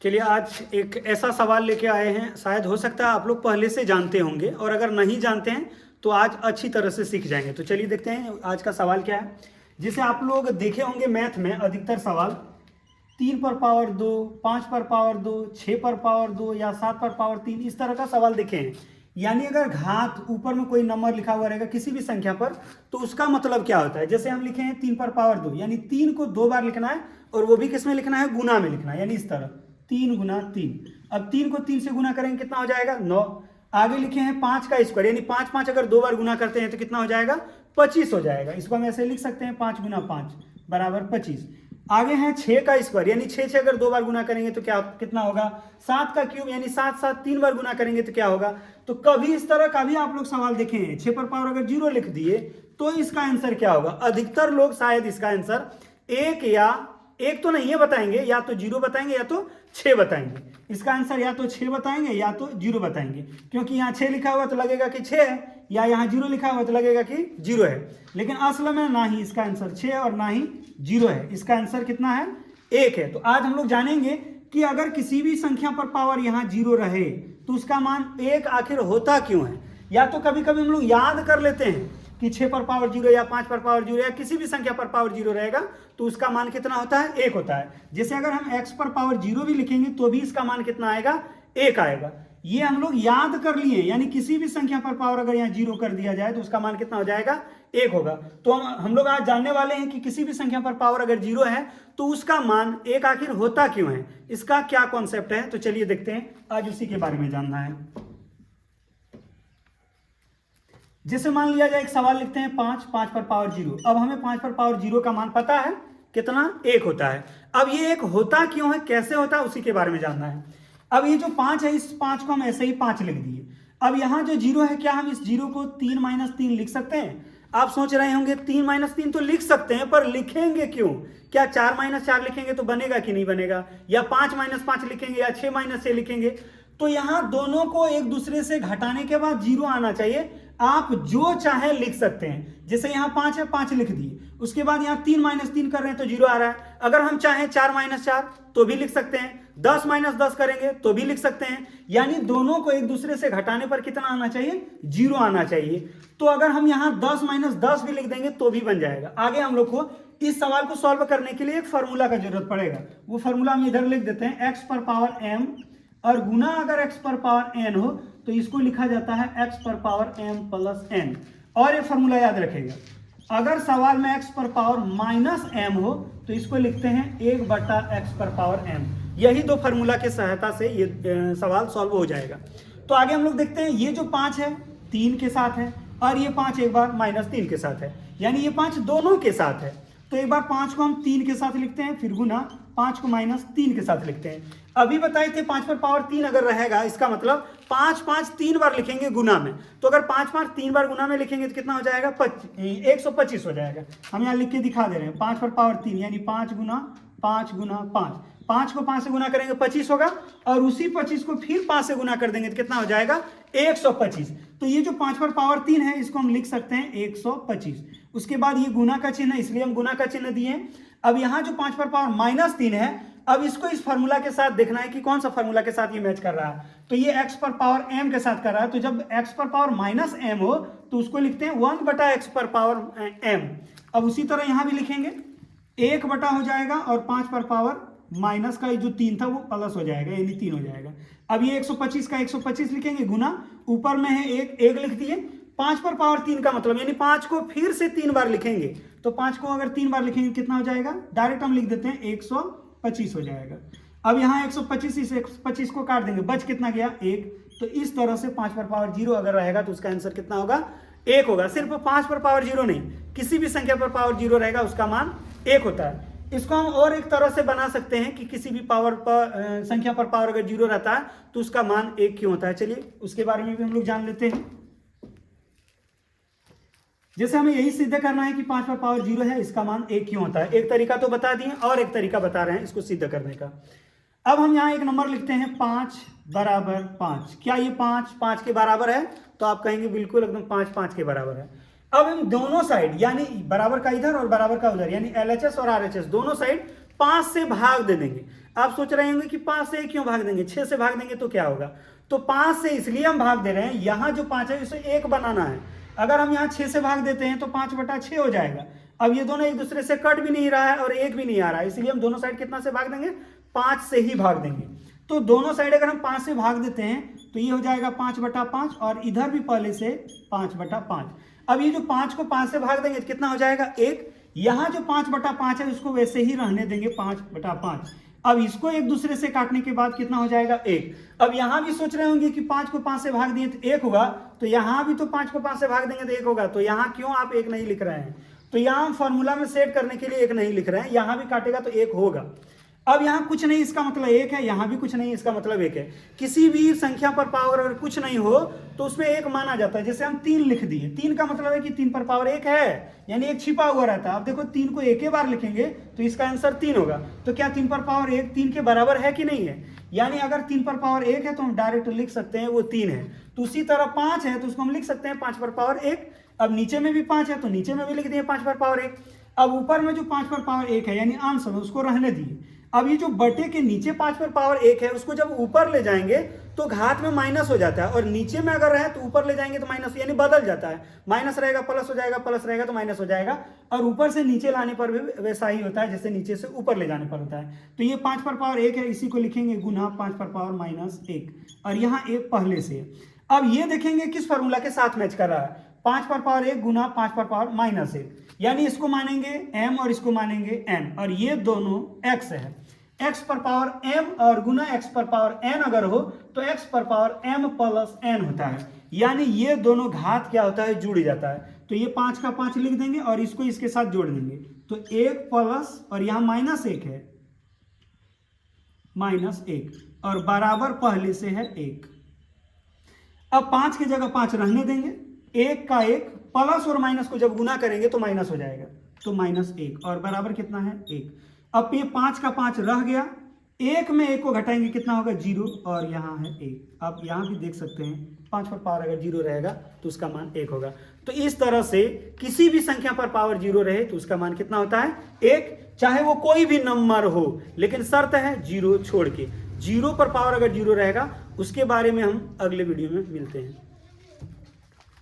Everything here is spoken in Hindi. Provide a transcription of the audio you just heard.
चलिए आज एक ऐसा सवाल लेके आए हैं, शायद हो सकता है आप लोग पहले से जानते होंगे और अगर नहीं जानते हैं तो आज अच्छी तरह से सीख जाएंगे। तो चलिए देखते हैं आज का सवाल क्या है। जिसे आप लोग देखे होंगे मैथ में अधिकतर सवाल 3 पर पावर 2, 5 पर पावर 2, 6 पर पावर 2 या 7 पर पावर 3 इस तरह का सवाल देखे हैं। यानी अगर घात ऊपर में कोई नंबर लिखा हुआ रहेगा किसी भी संख्या पर तो उसका मतलब क्या होता है। जैसे हम लिखे हैं 3 पर पावर 2 यानी 3 को 2 बार लिखना है और वो भी किस में लिखना है, गुना में लिखना है। यानी इस तरह 3 गुना 3। अब 3 को 3 से गुना करेंगे कितना हो जाएगा, 9। आगे लिखे हैं 5 का स्क्वायर यानी 5 5 अगर 2 बार गुना करते हैं तो कितना हो जाएगा, 25 हो जाएगा। इसको हम ऐसे लिख सकते हैं 5 गुना 5 बराबर 25। आगे है 6 का स्क्वायर यानी 6 6 अगर 2 बार गुना करेंगे तो क्या कितना होगा, 7 का क्यूब यानी 7 7 3 बार गुना करेंगे तो क्या होगा। तो कभी इस तरह का भी आप लोग सवाल देखे हैं, 6 पर पावर अगर 0 लिख दिए तो इसका आंसर क्या होगा। अधिकतर लोग शायद इसका आंसर एक तो नहीं है बताएंगे, या तो 0 बताएंगे या तो 6 बताएंगे। इसका आंसर या तो 6 बताएंगे या तो 0 बताएंगे, क्योंकि यहाँ 6 लिखा हुआ तो लगेगा कि 6 है, या यहाँ 0 लिखा हुआ तो लगेगा कि 0 है। लेकिन असल में ना ही इसका आंसर 6 और ना ही 0 है, इसका आंसर कितना है, 1 है। तो आज हम लोग जानेंगे कि अगर किसी भी संख्या पर पावर यहाँ 0 रहे तो उसका मान 1 आखिर होता क्यों है। या तो कभी कभी हम लोग याद कर लेते हैं कि 6 पर पावर 0 या 5 पर पावर 0 या किसी भी संख्या पर पावर 0 रहेगा तो उसका मान कितना होता है, 1 होता है। जैसे अगर हम x पर पावर 0 भी लिखेंगे तो भी इसका मान कितना आएगा, 1 आएगा। ये हम लोग याद कर लिए, यानी किसी भी संख्या पर पावर अगर यहाँ 0 कर दिया जाए तो उसका मान कितना हो जाएगा, 1 होगा। तो हम लोग आज जानने वाले हैं कि किसी भी संख्या पर पावर अगर 0 है तो उसका मान 1 आखिर होता क्यों है, इसका क्या कॉन्सेप्ट है। तो चलिए देखते हैं, आज उसी के बारे में जानना है। जैसे मान लिया जाए एक सवाल लिखते हैं 5 पर पावर 0। अब हमें 5 पर पावर 0 का मान पता है कितना, 1 होता है। अब ये 1 होता क्यों है, कैसे होता है, उसी के बारे में जानना है। अब ये जो 5 है, इस 5 को हम ऐसे ही 5 लिख दिए। अब यहाँ जो 0 है, क्या हम इस 0 को 3 - 3 लिख सकते हैं। आप सोच रहे होंगे 3 - 3 तो लिख सकते हैं, पर लिखेंगे क्यों। क्या 4 - 4 लिखेंगे तो बनेगा कि नहीं बनेगा, या 5 - 5 लिखेंगे या 6 - 6 लिखेंगे। तो यहाँ दोनों को एक दूसरे से घटाने के बाद 0 आना चाहिए। आप जो चाहे लिख सकते हैं। जैसे यहाँ 5 है, 5 लिख दिए, उसके बाद यहाँ 3 - 3 कर रहे हैं तो 0 आ रहा है। अगर हम चाहें 4 - 4 तो भी लिख सकते हैं, 10 - 10 करेंगे तो भी लिख सकते हैं। यानी दोनों को एक दूसरे से घटाने पर कितना आना चाहिए, 0 आना चाहिए। तो अगर हम यहाँ 10 - 10 भी लिख देंगे तो भी बन जाएगा। आगे हम लोग को इस सवाल को सॉल्व करने के लिए एक फॉर्मूला का जरूरत पड़ेगा। वो फॉर्मूला हम इधर लिख देते हैं, x पर पावर m और गुना अगर x पर पावर n हो तो इसको लिखा जाता है x पर पावर m प्लस n। और ये फॉर्मूला याद रखेगा, अगर सवाल में x पर पावर -m हो तो इसको लिखते हैं 1/x पर पावर m। यही दो फार्मूला के सहायता से ये सवाल सॉल्व हो जाएगा। तो आगे हम लोग देखते हैं, ये जो 5 है 3 के साथ है और ये 5 एक बार -3 के साथ है, यानी ये 5 दोनों के साथ है। तो एक बार 5 को हम 3 के साथ लिखते हैं, फिर गुना 5 को -3 के साथ लिखते हैं। अभी बताए थे 5 पर पावर 3 अगर रहेगा, इसका मतलब 5 5 3 बार लिखेंगे गुना में। तो अगर 5 5 3 बार गुना में लिखेंगे तो कितना हो जाएगा, 125 हो जाएगा। हम यहाँ लिख के दिखा दे रहे हैं, 5 पर पावर 3 यानी 5 गुना 5 गुना 5। 5 को 5 से गुना करेंगे 25 होगा, और उसी 25 को फिर 5 से गुना कर देंगे तो कितना हो जाएगा, 125। तो ये जो 5 पर पावर 3 है इसको हम लिख सकते हैं 125। उसके बाद ये गुना का चिन्ह है, इसलिए हम गुना का चिन्ह दिए। अब यहाँ जो 5 पर पावर -3 है, अब इसको इस फार्मूला के साथ देखना है कि कौन सा फार्मूला के साथ ये मैच कर रहा है। तो ये x पर पावर m के साथ कर रहा है, तो जब x पर पावर -m हो तो उसको लिखते हैं 1/x पर पावर m। अब उसी तरह यहाँ भी लिखेंगे, 1 हो जाएगा और 5 पर पावर माइनस का जो 3 था वो प्लस हो जाएगा, यानी 3 हो जाएगा। अब ये 125 का 125 लिखेंगे, गुना ऊपर में है 1 लिख दिए। 5 पर पावर 3 का मतलब यानी 5 को फिर से 3 बार लिखेंगे, तो 5 को अगर 3 बार लिखेंगे कितना हो जाएगा, डायरेक्ट हम लिख देते हैं 125 हो जाएगा। अब यहाँ 125 इस 125 को काट देंगे, बच कितना गया, 1। तो इस तरह से 5 पर पावर 0 अगर रहेगा तो उसका आंसर कितना होगा, 1 होगा। सिर्फ 5 पर पावर 0 नहीं, किसी भी संख्या पर पावर 0 रहेगा उसका मान 1 होता है। इसको हम और एक तरह से बना सकते हैं कि किसी भी पावर पर संख्या पर पावर अगर 0 रहता है तो उसका मान 1 क्यों होता है। चलिए उसके बारे में भी हम लोग जान लेते हैं। जैसे हमें यही सिद्ध करना है कि 5 पर पावर 0 है, इसका मान 1 क्यों होता है। एक तरीका तो बता दिए और एक तरीका बता रहे हैं इसको सिद्ध करने का। अब हम यहाँ एक नंबर लिखते हैं 5 बराबर 5। क्या ये 5 5 के बराबर है, तो आप कहेंगे बिल्कुल एकदम 5 5 के बराबर है। अब हम दोनों साइड यानी बराबर का इधर और बराबर का उधर यानी LHS और RHS दोनों साइड 5 से भाग दे देंगे। आप सोच रहे होंगे कि 5 से क्यों भाग देंगे, 6 से भाग देंगे तो क्या होगा। तो 5 से इसलिए हम भाग दे रहे हैं, यहाँ जो 5 है इसे 1 बनाना है। अगर हम यहाँ 6 से भाग देते हैं तो 5/6 हो जाएगा। अब ये दोनों एक दूसरे से कट भी नहीं रहा है और 1 भी नहीं आ रहा है, इसलिए हम दोनों साइड कितना से भाग देंगे, 5 से ही भाग देंगे। तो दोनों साइड अगर हम 5 से भाग देते हैं तो ये हो जाएगा 5/5 और इधर भी पहले से 5/5। अब ये जो 5 को 5 से भाग देंगे तो कितना हो जाएगा 1। यहाँ जो 5/5 है उसको वैसे ही रहने देंगे 5/5। अब इसको एक दूसरे से काटने के बाद कितना हो जाएगा 1। अब यहाँ भी सोच रहे होंगे कि 5 को 5 से भाग दिए तो 1 होगा, तो यहाँ भी तो 5 को 5 से भाग देंगे तो 1 होगा। तो यहाँ क्यों आप 1 नहीं लिख रहे हैं, तो यहाँ हम फॉर्मूला में सेट करने के लिए 1 नहीं लिख रहे हैं, यहाँ भी काटेगा तो 1 होगा। अब यहाँ कुछ नहीं इसका मतलब 1 है, यहाँ भी कुछ नहीं इसका मतलब 1 है। किसी भी संख्या पर पावर अगर कुछ नहीं हो तो उसमें 1 माना जाता है। जैसे हम 3 लिख दिए, 3 का मतलब है कि 3 पर पावर 1 है, यानी 1 छिपा हुआ रहता है। अब देखो 3 को 1 बार लिखेंगे तो इसका आंसर 3 होगा। तो क्या 3 पर पावर 1 3 के बराबर है कि नहीं है, यानी अगर 3 पर पावर 1 है तो हम डायरेक्ट लिख सकते हैं वो 3 है। तो उसी तरह 5 है तो उसको हम लिख सकते हैं 5 पर पावर 1। अब नीचे में भी 5 है तो नीचे में भी लिख दिए 5 पर पावर 1। अब ऊपर में जो 5 पर पावर 1 है यानी आंसर उसको रहने दिए। अब ये जो बटे के नीचे 5 पर पावर 1 है उसको जब ऊपर ले जाएंगे तो घात में माइनस हो जाता है, और नीचे में अगर रहे तो ऊपर ले जाएंगे तो माइनस, यानी बदल जाता है। माइनस रहेगा प्लस हो जाएगा, प्लस रहेगा तो माइनस हो जाएगा। और ऊपर से नीचे लाने पर भी वैसा ही होता है जैसे नीचे से ऊपर ले जाने पर होता है। तो ये 5 पर पावर 1 है, इसी को लिखेंगे गुना 5 पर पावर -1, और यहाँ 1 पहले से। अब ये देखेंगे किस फॉर्मूला के साथ मैच कर रहा है, 5 पर पावर 1 गुना 5 पर पावर -1, यानी इसको मानेंगे m और इसको मानेंगे n, और ये दोनों x है। x पर पावर m और गुना x पर पावर n अगर हो तो x पर पावर m प्लस n होता है, यानी ये दोनों घात क्या होता है, जुड़ जाता है। तो ये 5 का 5 लिख देंगे और इसको इसके साथ जोड़ देंगे तो 1 प्लस, और यहाँ -1 है, -1 और बराबर पहले से है 1। अब 5 की जगह 5 रहने देंगे, 1 का 1 प्लस और माइनस को जब गुना करेंगे तो माइनस हो जाएगा, तो -1 और बराबर कितना है 1। अब ये 5 का 5 रह गया, 1 में 1 को घटाएंगे कितना होगा 0, और यहाँ है 1। आप यहाँ भी देख सकते हैं 5 पर पावर अगर 0 रहेगा तो उसका मान 1 होगा। तो इस तरह से किसी भी संख्या पर पावर 0 रहे तो उसका मान कितना होता है 1, चाहे वो कोई भी नंबर हो, लेकिन शर्त है 0 छोड़ के। 0 पर पावर अगर 0 रहेगा उसके बारे में हम अगले वीडियो में मिलते हैं।